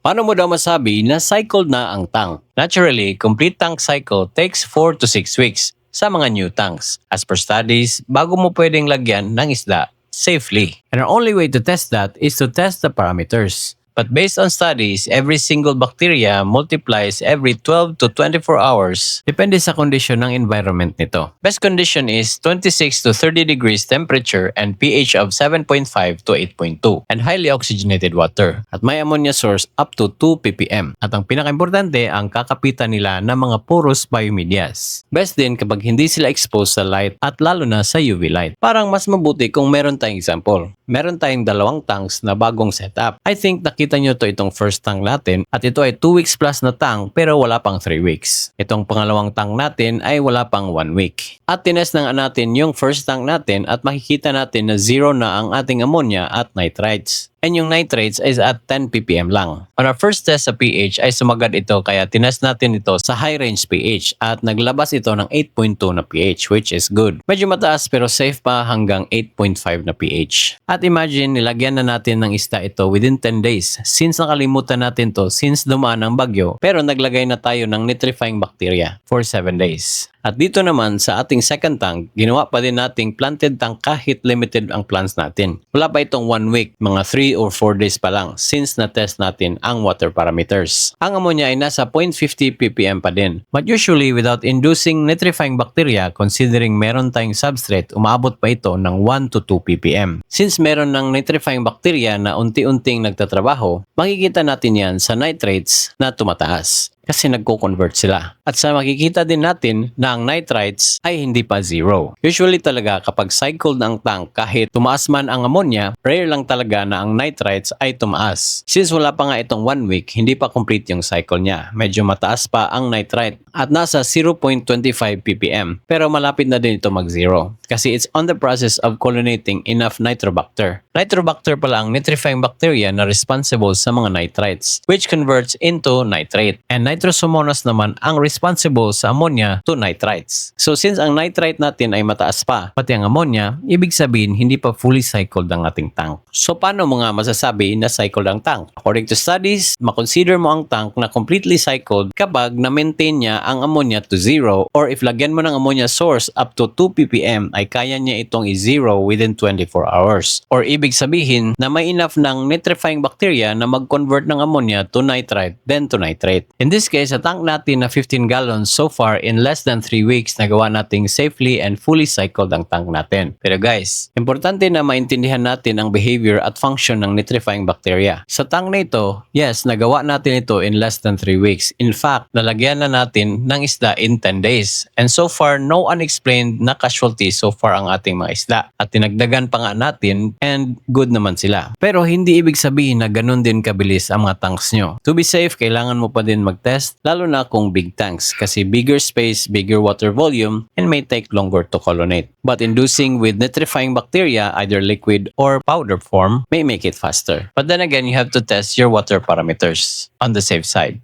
Paano mo daw masabi na cycled na ang tank? Naturally, complete tank cycle takes 4 to 6 weeks sa mga new tanks. As per studies, bago mo pwedeng lagyan ng isda safely. And our only way to test that is to test the parameters. But based on studies, every single bacteria multiplies every 12 to 24 hours. Depende sa kondisyon ng environment nito. Best condition is 26 to 30 degrees temperature and pH of 7.5 to 8.2 and highly oxygenated water. At may ammonia source up to 2 ppm. At ang pinakaimportante, ang kakapitan nila ng mga porous biomedias. Best din kapag hindi sila exposed sa light at lalo na sa UV light. Parang mas mabuti kung meron tayong example. Meron tayong 2 tanks na bagong setup. I think nakita nyo to itong first tank natin at ito ay 2 weeks plus na tank pero wala pang 3 weeks. Itong pangalawang tank natin ay wala pang 1 week. At tinest na natin yung first tank natin at makikita natin na 0 na ang ating ammonia at nitrites. And yung nitrates is at 10 ppm lang. On our first test sa pH ay sumagad ito kaya tinest natin ito sa high range pH at naglabas ito ng 8.2 na pH which is good. Medyo mataas pero safe pa hanggang 8.5 na pH. At imagine nilagyan na natin ng isda ito within 10 days since nakalimutan natin to since dumaan ang bagyo pero naglagay na tayo ng nitrifying bacteria for 7 days. At dito naman sa ating second tank, ginawa pa din nating planted tank kahit limited ang plants natin. Wala pa itong 1 week, mga 3 or 4 days pa lang since na-test natin ang water parameters. Ang ammonia ay nasa 0.50 ppm pa din. But usually without inducing nitrifying bacteria, considering meron tayong substrate, umaabot pa ito ng 1 to 2 ppm. Since meron ng nitrifying bacteria na unti-unting nagtatrabaho, makikita natin yan sa nitrates na tumataas. Kasi nagko-convert sila. At sa makikita din natin na ang nitrites ay hindi pa 0. Usually talaga kapag cycled na ang tank kahit tumaas man ang ammonia, rare lang talaga na ang nitrites ay tumaas. Since wala pa nga itong 1 week, hindi pa complete yung cycle niya. Medyo mataas pa ang nitrite at nasa 0.25 ppm. Pero malapit na din ito mag-0 kasi it's on the process of colonating enough Nitrobacter. Nitrobacter pala ang nitrifying bacteria na responsible sa mga nitrites which converts into nitrate. And Nitrosomonas naman ang responsible sa ammonia to nitrites. So since ang nitrite natin ay mataas pa, pati ang ammonia, ibig sabihin hindi pa fully cycled ang ating tank. So paano mo nga masasabi na cycled ang tank? According to studies, makonsider mo ang tank na completely cycled kapag na-maintain niya ang ammonia to 0 or if lagyan mo ng ammonia source up to 2 ppm ay kaya niya itong i-0 within 24 hours. Or ibig sabihin na may enough ng nitrifying bacteria na mag-convert ng ammonia to nitrite then to nitrate. In this case, sa tank natin na 15 gallons so far in less than 3 weeks nagawa nating safely and fully cycled ang tank natin. Pero guys, importante na maintindihan natin ang behavior at function ng nitrifying bacteria. Sa tank na ito, yes, nagawa natin ito in less than 3 weeks. In fact, nalagyan na natin ng isda in 10 days. And so far, no unexplained na casualties so far ang ating mga isda. At tinagdagan pa nga natin and good naman sila. Pero hindi ibig sabihin na ganun din kabilis ang mga tanks nyo. To be safe, kailangan mo pa din mag-test lalo na kung big tanks kasi bigger space, bigger water volume and may take longer to colonate. But inducing with nitrifying bacteria, either liquid or powder form, may make it faster. But then again, you have to test your water parameters on the safe side.